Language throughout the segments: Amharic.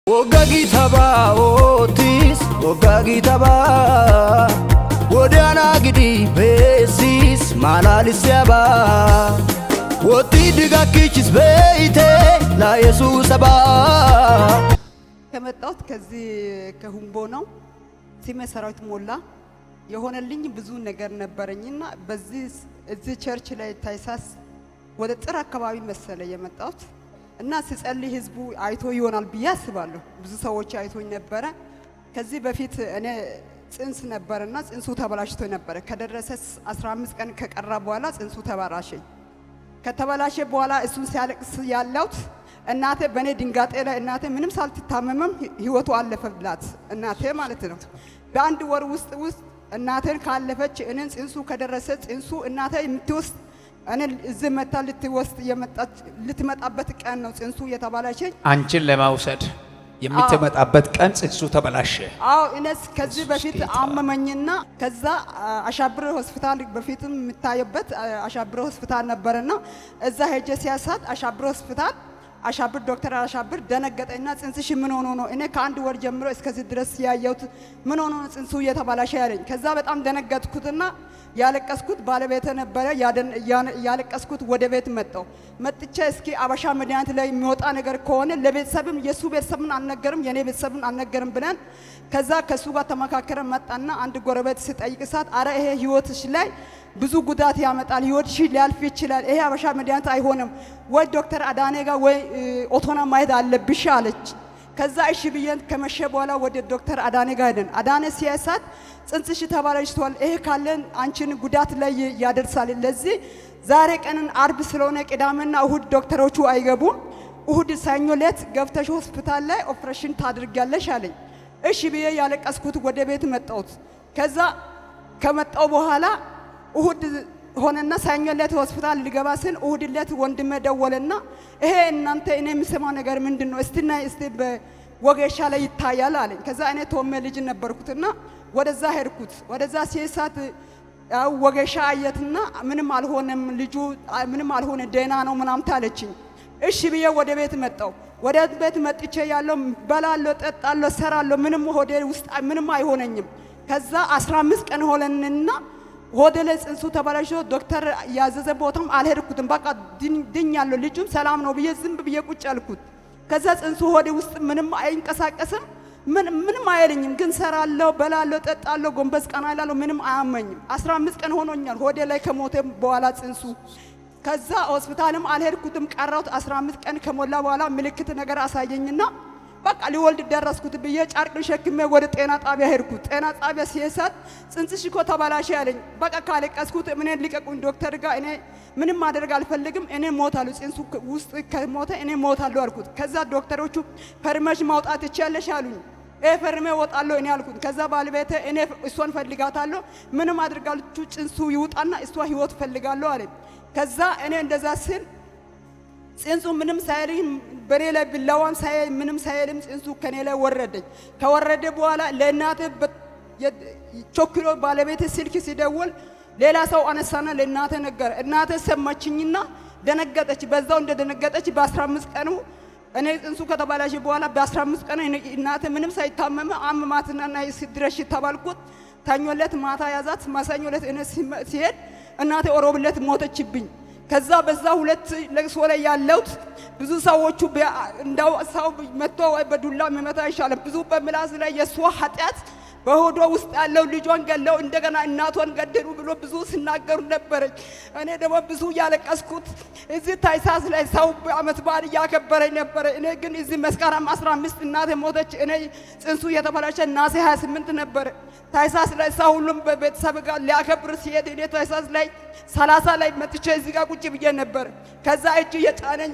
ወጋጊ ተባ ኦቲስ ወጋጊ ተባ ወዳና ግዲ ቤሲስ ማላልስ ያባ ወቲ ድጋኪችስ በይቴ ለኢየሱስ አባ ከመጣሁት ከዚህ ከሁምቦ ነው። ሲመ ሰራዊት ሞላ የሆነልኝ ብዙ ነገር ነበርኝና በዚህ ቸርች ላይ ታይሳስ ወደ ጥር አካባቢ መሰለ የመጣሁት እና ሲጸልይ ህዝቡ አይቶ ይሆናል ብዬ አስባለሁ። ብዙ ሰዎች አይቶኝ ነበረ። ከዚህ በፊት እኔ ጽንስ ነበርና ጽንሱ ተበላሽቶ ነበር። ከደረሰ 15 ቀን ከቀራ በኋላ ጽንሱ ተበላሸ። ከተበላሸ በኋላ እሱን ሲያለቅስ ያለውት እናቴ በኔ ድንጋጤ ላይ እናቴ ምንም ሳልትታመምም ህይወቱ አለፈላት እናቴ ማለት ነው። በአንድ ወር ውስጥ እናቴን ካለፈች እኔን ጽንሱ ከደረሰ ጽንሱ እናቴ የምትወስድ እኔ እዚህ መታ ልትመጣበት ቀን ነው ጽንሱ የተባላሸኝ። አንቺን ለማውሰድ የምትመጣበት ቀን ጽንሱ ተበላሸ። አዎ እኔስ ከዚህ በፊት አመመኝና ከዛ አሻብር ሆስፒታል በፊትም የምታየበት አሻብር ሆስፒታል ነበርና እዛ ሄጄ ሲያሳት አሻብር ዶክተር አሻብር ደነገጠና ጽንስሽ ምን ሆኖ ነው? እኔ ከአንድ ወር ጀምሮ እስከዚህ ድረስ ያየሁት ምን ሆኖ ነው ጽንሱ የተባላሸ ያለኝ። ከዛ በጣም ደነገጥኩትና ያለቀስኩት ባለቤቴ ነበረ። ያለቀስኩት ወደ ቤት መጥቼ እስኪ አበሻ መድኃኒት ላይ የሚወጣ ነገር ከሆነ ለቤተሰብም የሱ ቤተሰብን አልነገርም የኔ ቤተሰብን አልነገርም ብለን ከዛ ከሱ ጋር ተመካከረን መጣና አንድ ጎረቤት ሲጠይቅ ሳት አረ ይሄ ህይወትሽ ላይ ብዙ ጉዳት ያመጣል፣ ህይወትሽ ሊያልፍ ይችላል፣ ይሄ አበሻ መድኃኒት አይሆንም፣ ወይ ዶክተር አዳኔ ጋር ወይ ኦቶና ማየት አለብሽ አለች። ከዛ እሺ ብዬን ከመሸ በኋላ ወደ ዶክተር አዳኔ ጋር ሄደን አዳኔ ሲያሳት ጽንስሽ ተበላሽቷል፣ ይሄ ካለን አንቺን ጉዳት ላይ ያደርሳል። ለዚህ ዛሬ ቀንን አርብ ስለሆነ ቅዳሜና እሁድ ዶክተሮቹ አይገቡም፣ እሁድ ሰኞ ዕለት ገብተሽ ሆስፒታል ላይ ኦፕሬሽን ታድርጊያለሽ አለኝ። እሺ ብዬ ያለቀስኩት ወደ ቤት መጣሁት። ከዛ ከመጣው በኋላ እሁድ ሆነና ሰኞ ዕለት ሆስፒታል ሊገባ ስን እሁድ ዕለት ወንድሜ ደወለና ይሄ እናንተ እኔ የምሰማው ነገር ምንድነው? እስቲ በወጌሻ ላይ ይታያል አለኝ። ከዛ እኔ ቶሜ ልጅ ነበርኩትና ወደዛ ሄድኩት። ወደዛ ሲሳት ወጌሻ አየትና ምንም አልሆነም፣ ልጁ ምንም አልሆነ ደህና ነው ምናምን ታለችኝ። እሺ ብዬ ወደ ቤት መጣው። ወደ ቤት መጥቼ ያለው በላለሁ፣ ጠጣለሁ፣ ሰራለሁ፣ ምንም ሆዴ ውስጥ ምንም አይሆነኝም። ከዛ 15 ቀን ሆነንና ሆዴ ላይ ጽንሱ ተበላሽቶ ዶክተር ያዘዘ ቦታም አልሄድኩትም። በቃ ድኛለሁ፣ ልጁም ሰላም ነው ብዬ ዝም ብዬ ቁጭ አልኩት። ከዛ ጽንሱ ሆዴ ውስጥ ምንም አይንቀሳቀስም፣ ምንም አይልኝም። ግን ሰራለሁ፣ በላለሁ፣ ጠጣለሁ፣ ጎንበስ ቀና እላለሁ፣ ምንም አያመኝም። 15 ቀን ሆኖኛል ሆዴ ላይ ከሞተ በኋላ ጽንሱ። ከዛ ሆስፒታልም አልሄድኩትም፣ ቀረሁት። 15 ቀን ከሞላ በኋላ ምልክት ነገር አሳየኝና በቃ ሊወልድ ደረስኩት ብዬ ጨርቅ ሸክሜ ወደ ጤና ጣቢያ ሄድኩት። ጤና ጣቢያ ሲያሳት ጽንስሽ እኮ ተበላሸ ያለኝ። በቃ ካለቀስኩት እኔን ልቀቁኝ ዶክተር ጋር፣ እኔ ምንም ማድረግ አልፈልግም፣ እኔ ሞታለሁ፣ ጽንሱ ውስጥ ከሞተ እኔ ሞታለሁ አልኩት። ከዛ ዶክተሮቹ ፈርመሽ ማውጣት ትችያለሽ አሉኝ። ፈርሜ ወጣለሁ እኔ አልኩት። ከዛ ባለቤቴ እኔ እሷን ፈልጋታለሁ፣ ምንም አድርጋችሁ ጽንሱ ይውጣና እሷ ህይወት ፈልጋለሁ አለኝ። ከዛ እኔ እንደዛ ስል ጽንሱ ምንም ሳይልኝ በኔ ላይ ቢላዋም ምንም ሳይልም ጽንሱ ከኔ ላይ ወረደኝ። ከወረደ በኋላ ለእናቴ ቾክሎ ባለቤቴ ስልክ ሲደውል ሌላ ሰው አነሳና ለእናቴ ነገር እናቴ ሰማችኝና ደነገጠች። በዛው እንደደነገጠች በ15 ቀኑ እኔ ጽንሱ ከተባላሽ በኋላ በ15 ቀኑ እናቴ ምንም ሳይታመም አመማትና ድረሽ ተባልኩት። ታኞለት ማታ ያዛት። ማሳኞለት እኔ ሲሄድ እናቴ ኦሮብለት ሞተችብኝ። ከዛ በዛ ሁለት ለቅሶ ላይ ያለውት ብዙ ሰዎቹ እንዳው ሰው መጥቶ በዱላ መመታ ይሻላል፣ ብዙ በምላስ ላይ የሷ ኃጢያት በሆዷ ውስጥ ያለው ልጇን ገለው እንደገና እናቷን ገደሉ ብሎ ብዙ ሲናገሩ ነበር። እኔ ደግሞ ብዙ ያለቀስኩት እዚህ ታይሳስ ላይ ሰው በአመት በዓል ያከበረኝ ነበር። እኔ ግን እዚህ መስከረም 15 እናቴ ሞተች። እኔ ጽንሱ የተበላሸ ናሴ 28 ነበር። ታይሳስ ላይ ሰው ሁሉም በቤተሰብ ጋር ሊያከብር ሲሄድ እኔ ታይሳስ ላይ 30 ላይ መጥቼ እዚህ ጋር ቁጭ ብዬ ነበር። ከዛ እጅ የጫነኝ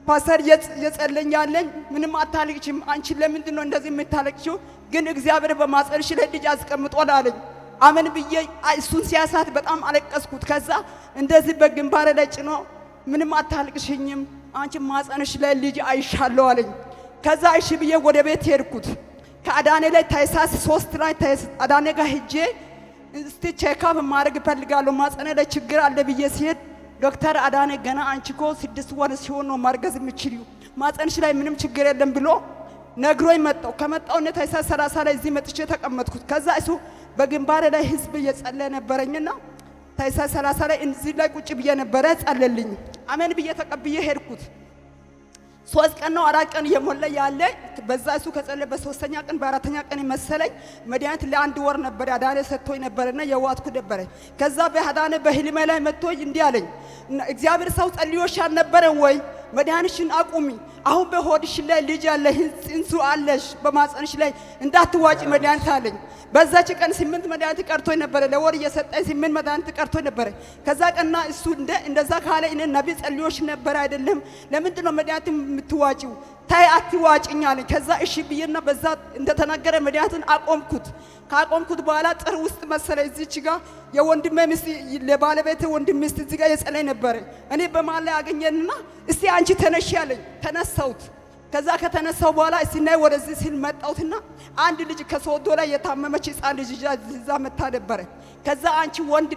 ፓስተር የጸለኛለኝ ምንም አታልቅሽም፣ አንቺ ለምንድን ነው እንደዚህ የምታለቅሽው? ግን እግዚአብሔር በማጸንሽ ላይ ልጅ አስቀምጧል አለኝ። አመን ብዬ እሱን ሲያሳት በጣም አለቀስኩት። ከዛ እንደዚህ በግንባሬ ላይ ጭኖ ምንም አታልቅሽኝም፣ አንቺ ማጸንሽ ላይ ልጅ አይሻለው አለኝ። ከዛ እሺ ብዬ ወደ ቤት ሄድኩት። ከአዳኔ ላይ ታይሳስ 3 ላይ አዳኔ ጋር ሄጄ እስቲ ቼክአፕ ማድረግ እፈልጋለሁ ማጸኔ ላይ ችግር አለ ብዬ ሲሄድ ዶክተር አዳኔ ገና አንቺ እኮ 6 ወር ሲሆን ነው ማርገዝ የምትችይው፣ ማጸንሽ ላይ ምንም ችግር የለም ብሎ ነግሮኝ መጣው። ከመጣው ነው ታኅሳስ 30 ላይ እዚህ መጥቼ ተቀመጥኩት። ከዛ እሱ በግንባሬ ላይ ህዝብ እየጸለየ ነበረኝና ታኅሳስ 30 ላይ እዚህ ላይ ቁጭ ብዬ ነበረ። ጸለልኝ። አሜን ብዬ ተቀብዬ ሄድኩት። 3 ቀን ነው 4 ቀን የሞላ ያለ በዛ እሱ ከጸለየ በ3ኛ ቀን በ4ኛ ቀን መሰለኝ መድኃኒት ለ1 ወር ነበር ያዳነ ሰጥቶኝ ነበርና የዋጥኩ ነበር። ከዛ በሃዳነ በህልሜ ላይ መጥቶኝ እንዲህ አለኝ፣ እግዚአብሔር ሰው ጸልዮሻል ነበር ወይ? መድኃኒትሽን አቁሚ። አሁን በሆድሽ ላይ ልጅ ያለ ጽንሱ አለሽ፣ በማጸንሽ ላይ እንዳትዋጪ መድኃኒት አለኝ። በዛች ቀን 8 መድኃኒት ቀርቶኝ ነበር። ለወር እየሰጠኝ 8 መድኃኒት ቀርቶኝ ነበር። ከዛ ቀንና እሱ እንደዛ ካለ እኔ ነብይ ጸልዮሽ ነበር አይደለም፣ ለምንድን ነው መድኃኒት የምትዋጪው? ታይ አትዋጪኝ አለኝ። ከዛ እሺ ብዬና በዛ እንደተናገረ መድኃኒትን አቆምኩት። ካቆምኩት በኋላ ጥር ውስጥ መሰለ እዚች ጋር የወንድሜ ሚስት ለባለቤቴ ወንድም ሚስት እዚህ ጋር የጸለይ ነበር። እኔ በማል ላይ አገኘንና እስቲ አንቺ ተነሽ ያለኝ ተነሳሁት። ከዛ ከተነሳው በኋላ እስቲ ናይ ወደዚህ ሲል መጣውትና አንድ ልጅ ከሶዶ ላይ የታመመች ሕፃን ልጅ እዛ መታ ነበር። ከዛ አንቺ ወንድ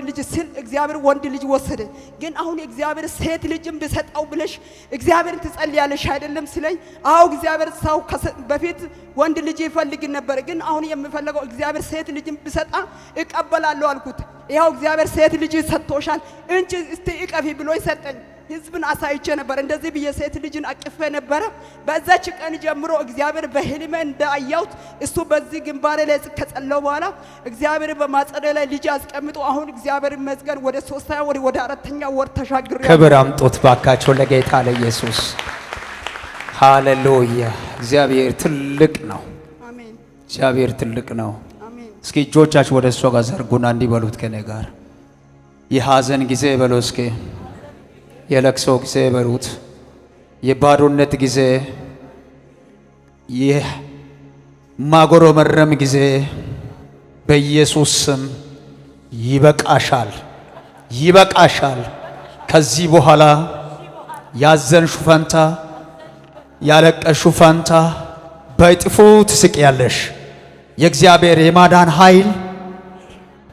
ልጅ ሲል እግዚአብሔር ወንድ ልጅ ወሰደ። ግን አሁን እግዚአብሔር ሴት ልጅም ብሰጣው ብለሽ እግዚአብሔር ትጸልያለሽ አይደለም ሲለኝ፣ አው እግዚአብሔር ሰው በፊት ወንድ ልጅ ይፈልግ ነበር፣ ግን አሁን የምፈልገው እግዚአብሔር ሴት ልጅም ብሰጣ እቀበላለሁ አልኩት። ይሄው እግዚአብሔር ሴት ልጅ ሰጥቶሻል እንጂ እስቲ እቀፊ ብሎ ይሰጠኝ። ህዝብን አሳይቼ ነበር። እንደዚህ ብዬ ሴት ልጅን አቅፌ ነበር። በዛች ቀን ጀምሮ እግዚአብሔር በህልሜ እንዳያዩት እሱ በዚህ ግንባሬ ላይ ከጸለው በኋላ እግዚአብሔር በማጸደ ላይ ልጅ አስቀምጦ አሁን እግዚአብሔር ይመስገን ወደ 3ኛ ወደ 4ኛ ወር ተሻግሬ። ክብር አምጦት ባካቸው ለጌታ ለኢየሱስ። ሃሌሉያ! እግዚአብሔር ትልቅ ነው። አሜን። እግዚአብሔር ትልቅ ነው። አሜን። እስኪ እጆቻችሁ ወደ እሱ ጋር ዘርጉና እንዲህ በሉት ከኔ ጋር የሐዘን ጊዜ በሉ እስኪ፣ የለቅሶ ጊዜ በሉት፣ የባዶነት ጊዜ፣ የማጉረምረም ጊዜ በኢየሱስ ስም ይበቃሻል፣ ይበቃሻል። ከዚህ በኋላ ያዘንሹ ፈንታ፣ ያለቀሹ ፈንታ በእጥፉ ትስቂያለሽ። የእግዚአብሔር የማዳን ኃይል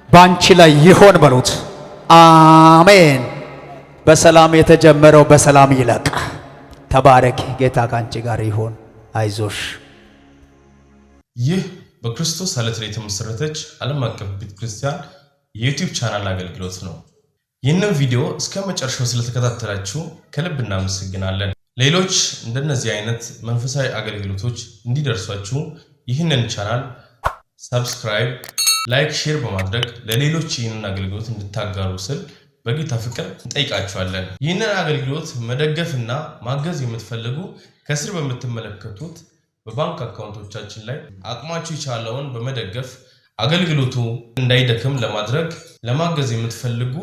ባንቺ ላይ ይሆን በሉት። አሜን። በሰላም የተጀመረው በሰላም ይለቅ። ተባረክ። ጌታ ካንቺ ጋር ይሁን። አይዞሽ። ይህ በክርስቶስ ዓለት ላይ የተመሰረተች ዓለም አቀፍ ቤተክርስቲያን የዩቲዩብ ቻናል አገልግሎት ነው። ይህንን ቪዲዮ እስከ መጨረሻው ስለተከታተላችሁ ከልብ እናመሰግናለን። ሌሎች እንደነዚህ አይነት መንፈሳዊ አገልግሎቶች እንዲደርሷችሁ ይህንን ቻናል ሰብስክራይብ፣ ላይክ፣ ሼር በማድረግ ለሌሎች ይህንን አገልግሎት እንድታጋሩ ስል በጌታ ፍቅር እንጠይቃችኋለን። ይህንን አገልግሎት መደገፍና ማገዝ የምትፈልጉ ከስር በምትመለከቱት በባንክ አካውንቶቻችን ላይ አቅማችሁ የቻለውን በመደገፍ አገልግሎቱ እንዳይደክም ለማድረግ ለማገዝ የምትፈልጉ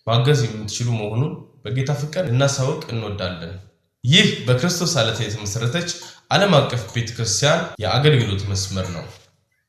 ማገዝ የምትችሉ መሆኑን በጌታ ፍቅር እናሳውቅ እንወዳለን። ይህ በክርስቶስ ዓለት የተመሰረተች ዓለም አቀፍ ቤተክርስቲያን የአገልግሎት መስመር ነው።